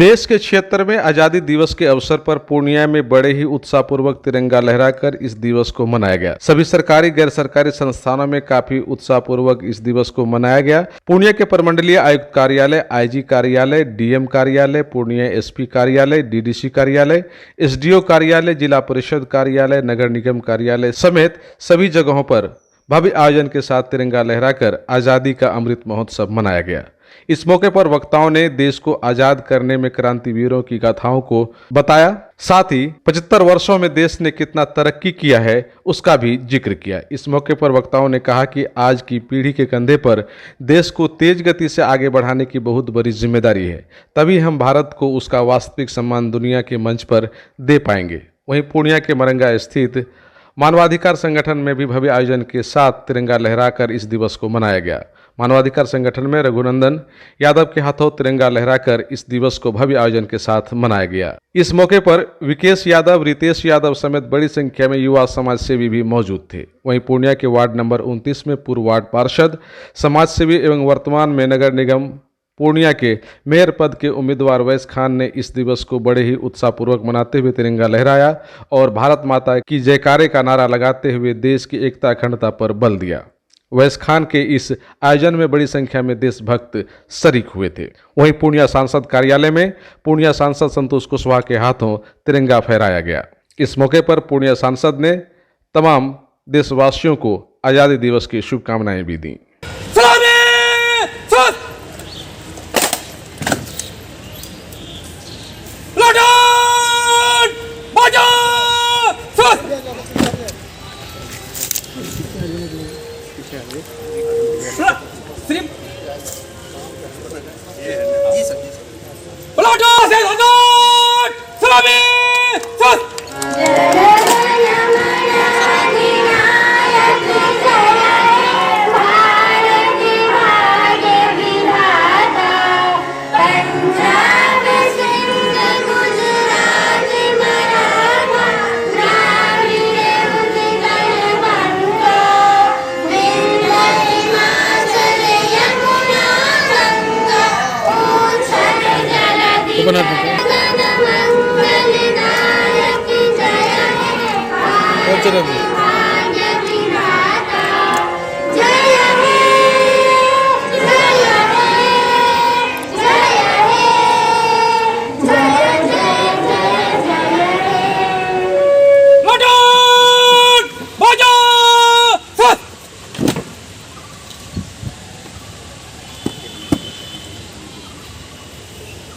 देश के 76वें आज़ादी दिवस के अवसर पर पूर्णिया में बड़े ही उत्साहपूर्वक तिरंगा लहराकर इस दिवस को मनाया गया। सभी सरकारी गैर सरकारी संस्थानों में काफी उत्साहपूर्वक इस दिवस को मनाया गया। पूर्णिया के प्रमंडलीय आयुक्त कार्यालय, आईजी कार्यालय, डीएम कार्यालय, पूर्णिया एसपी कार्यालय, डीडीसी कार्यालय, एसडीओ कार्यालय, जिला परिषद कार्यालय, नगर निगम कार्यालय समेत सभी जगहों पर भव्य आयोजन के साथ तिरंगा लहराकर आजादी का अमृत महोत्सव मनाया गया। इस मौके पर वक्ताओं ने देश को आजाद करने में क्रांतिवीरों की गाथाओं को बताया, साथ ही 75 वर्षों में देश ने कितना तरक्की किया है उसका भी जिक्र किया। इस मौके पर वक्ताओं ने कहा कि आज की पीढ़ी के कंधे पर देश को तेज गति से आगे बढ़ाने की बहुत बड़ी जिम्मेदारी है, तभी हम भारत को उसका वास्तविक सम्मान दुनिया के मंच पर दे पाएंगे। वहीं पूर्णिया के मरंगा स्थित मानवाधिकार संगठन में भी भव्य आयोजन के साथ तिरंगा लहराकर इस दिवस को मनाया गया। मानवाधिकार संगठन में रघुनंदन यादव के हाथों तिरंगा लहराकर इस दिवस को भव्य आयोजन के साथ मनाया गया। इस मौके पर विकेश यादव, रितेश यादव समेत बड़ी संख्या में युवा समाज सेवी भी मौजूद थे। वहीं पूर्णिया के वार्ड नंबर 29 में पूर्व वार्ड पार्षद, समाज सेवी एवं वर्तमान में नगर निगम पूर्णिया के मेयर पद के उम्मीदवार वैस खान ने इस दिवस को बड़े ही उत्साहपूर्वक मनाते हुए तिरंगा लहराया और भारत माता की जयकारे का नारा लगाते हुए देश की एकता अखंडता पर बल दिया। वैस खान के इस आयोजन में बड़ी संख्या में देशभक्त शरीक हुए थे। वहीं पूर्णिया सांसद कार्यालय में पूर्णिया सांसद संतोष कुशवाहा के हाथों तिरंगा फहराया गया। इस मौके पर पूर्णिया सांसद ने तमाम देशवासियों को आज़ादी दिवस की शुभकामनाएं भी दी।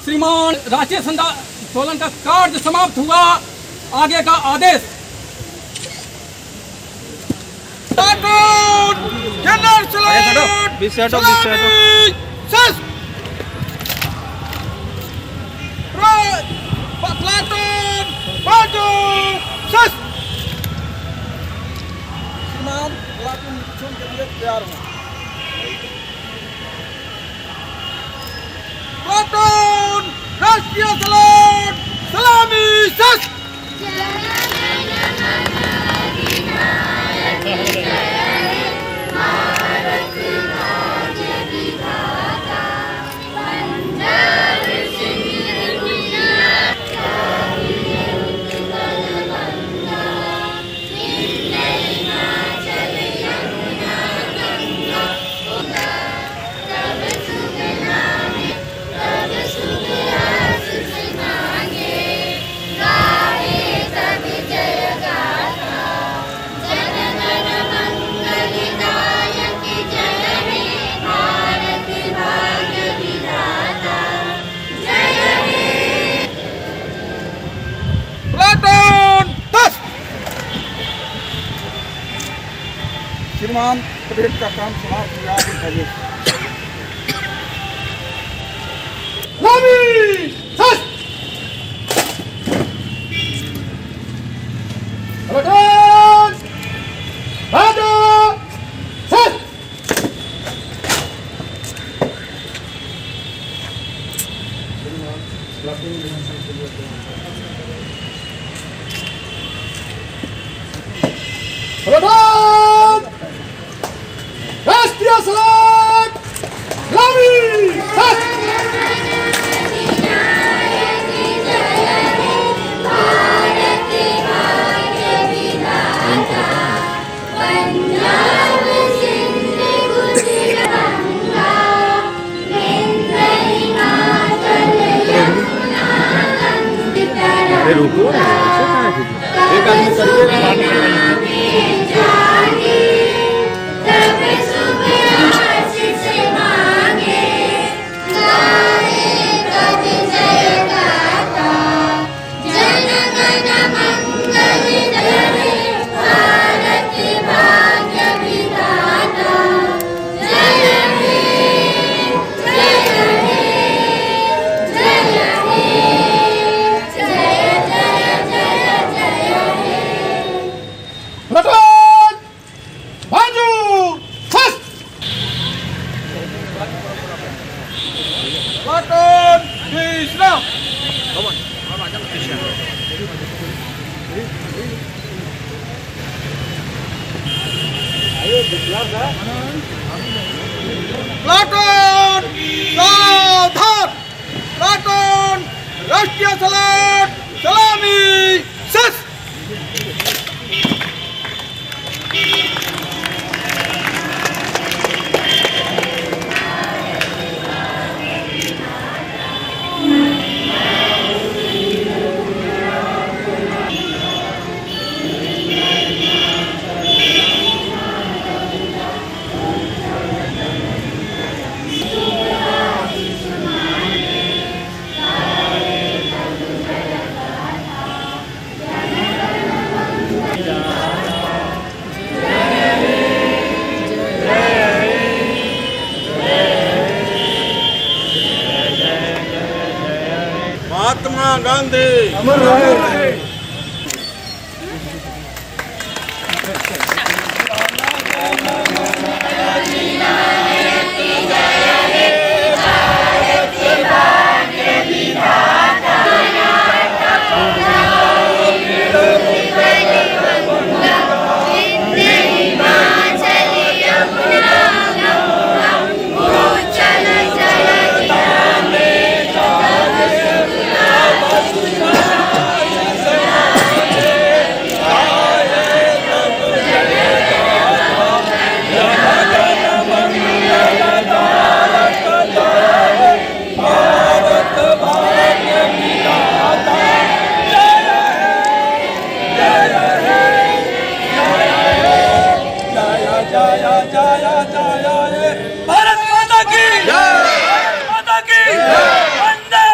श्रीमान राष्ट्रीय आंदोलन का कार्य समाप्त हुआ। आगे का आदेश। तैयार हो। राष्ट्रीय सलाम सलामी सच। श्रीमान परेड का काम समाप्त हुआ। राष्ट्रीय सलाम रुको ऐसे कहाँ कीजिए एक आदमी करिए प्लाटून बाजू फर्स्ट प्लाटून तीसरा प्लाटून सावधान प्लाटून राष्ट्रीय सलाट सलामी सस महात्मा गांधी अमर रहे भारत माता की माता की वंदे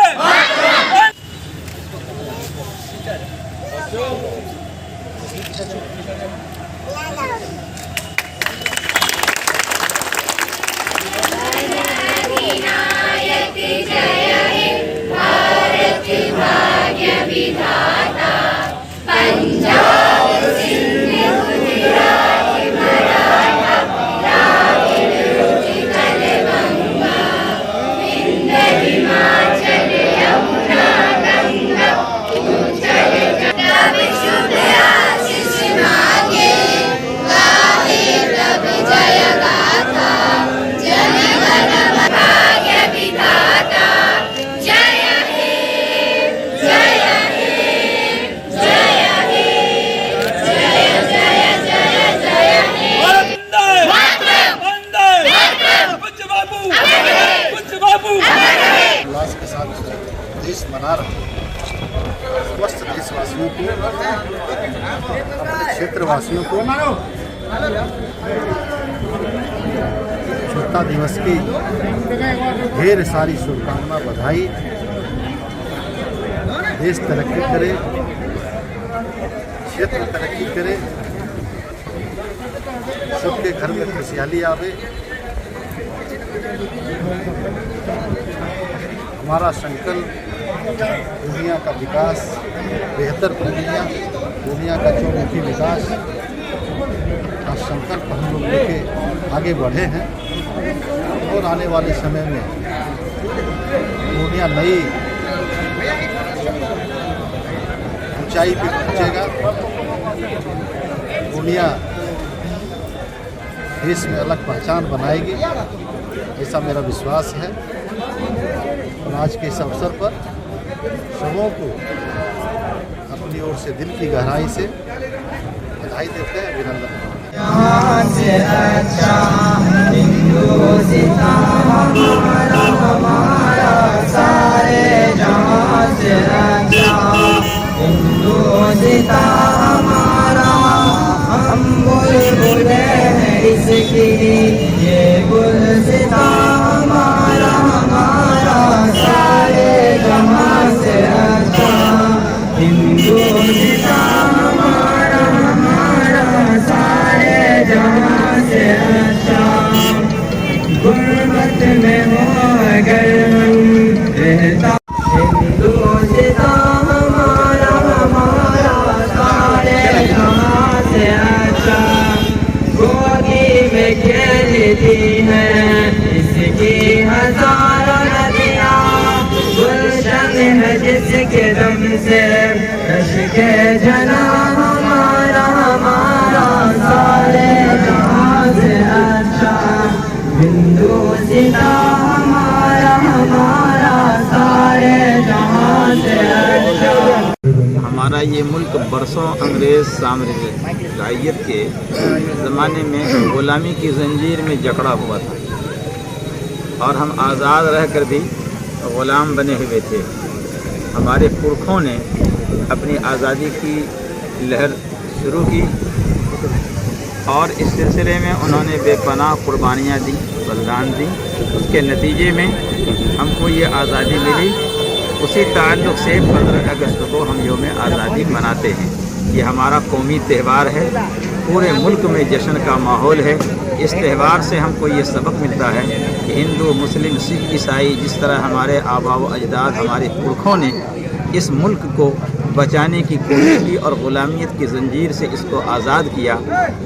उल्लास के साथ देश मना रहा है। स्वस्थ देशवासियों को, अपने क्षेत्रवासियों को स्वतंत्रता दिवस की ढेर सारी शुभकामना, बधाई। देश तरक्की करे, क्षेत्र तरक्की करे, सबके घर में खुशहाली आवे। हमारा संकल्प दुनिया का विकास, बेहतर दुनिया का चौमुखी विकास का संकल्प हम लोग लेके आगे बढ़े हैं और आने वाले समय में दुनिया नई ऊंचाई पे पहुंचेगा। दुनिया देश में अलग पहचान बनाएगी, ऐसा मेरा विश्वास है। और आज के इस अवसर पर सबों को अपनी ओर से दिल की गहराई से बधाई देते हैं, अभिनंदन। जहाँ से अच्छा हिंदुस्तान हमारा सारे जहाँ से अच्छा हजारों नदियाँ, गुलशन है जिसके दम से रश्के जना हमारा हमारा, सारे जहां से अच्छा बिंदु सिता हमारा हमारा, सारे जहां से अच्छा। हमारा ये मुल्क बरसों अंग्रेज़ साम्राज्यत के ज़माने में ग़ुलामी की जंजीर में जकड़ा हुआ था और हम आज़ाद रहकर भी ग़ुलाम बने हुए थे। हमारे पुरखों ने अपनी आज़ादी की लहर शुरू की और इस सिलसिले में उन्होंने बेपनाह कुर्बानियाँ दी, बलिदान दी। उसके नतीजे में हमको ये आज़ादी मिली। उसी ताल्लुक़ से 15 अगस्त को हम यौम आज़ादी मनाते हैं। ये हमारा कौमी त्यौहार है, पूरे मुल्क में जश्न का माहौल है। इस त्यौहार से हमको ये सबक मिलता है कि हिंदू, मुस्लिम, सिख, ईसाई, जिस तरह हमारे आबा व अजदाद, हमारे पुरखों ने इस मुल्क को बचाने की कोशिश की और ग़ुलामियत की जंजीर से इसको आज़ाद किया,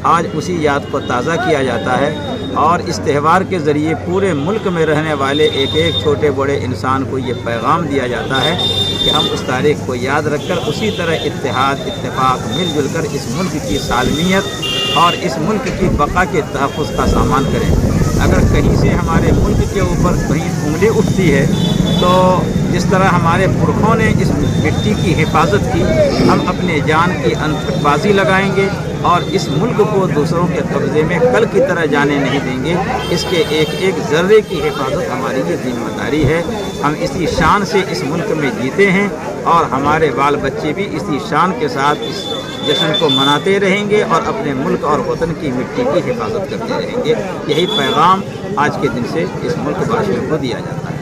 आज उसी याद को ताज़ा किया जाता है। और इस त्यौहार के ज़रिए पूरे मुल्क में रहने वाले एक एक छोटे बड़े इंसान को ये पैगाम दिया जाता है कि हम उस तारीख़ को याद रखकर उसी तरह इत्तेहाद, इत्तेफाक, मिलजुल कर इस मुल्क की सालमियत और इस मुल्क की बका के तहफ़्फ़ुज़ का सामान करें। अगर कहीं से हमारे मुल्क के ऊपर कहीं उंगली उठती है तो जिस तरह हमारे पुरखों ने इस मिट्टी की हिफाजत की, हम अपने जान की अंतक बाजी लगाएंगे और इस मुल्क को दूसरों के कब्ज़े में कल की तरह जाने नहीं देंगे। इसके एक एक ज़र्रे की हिफाजत हमारी ये जिम्मेदारी है। हम इसी शान से इस मुल्क में जीते हैं और हमारे बाल बच्चे भी इसी शान के साथ इस जश्न को मनाते रहेंगे और अपने मुल्क और वतन की मिट्टी की हिफाजत करते रहेंगे। यही पैगाम आज के दिन से इस मुल्क वासियों को दिया जाता है।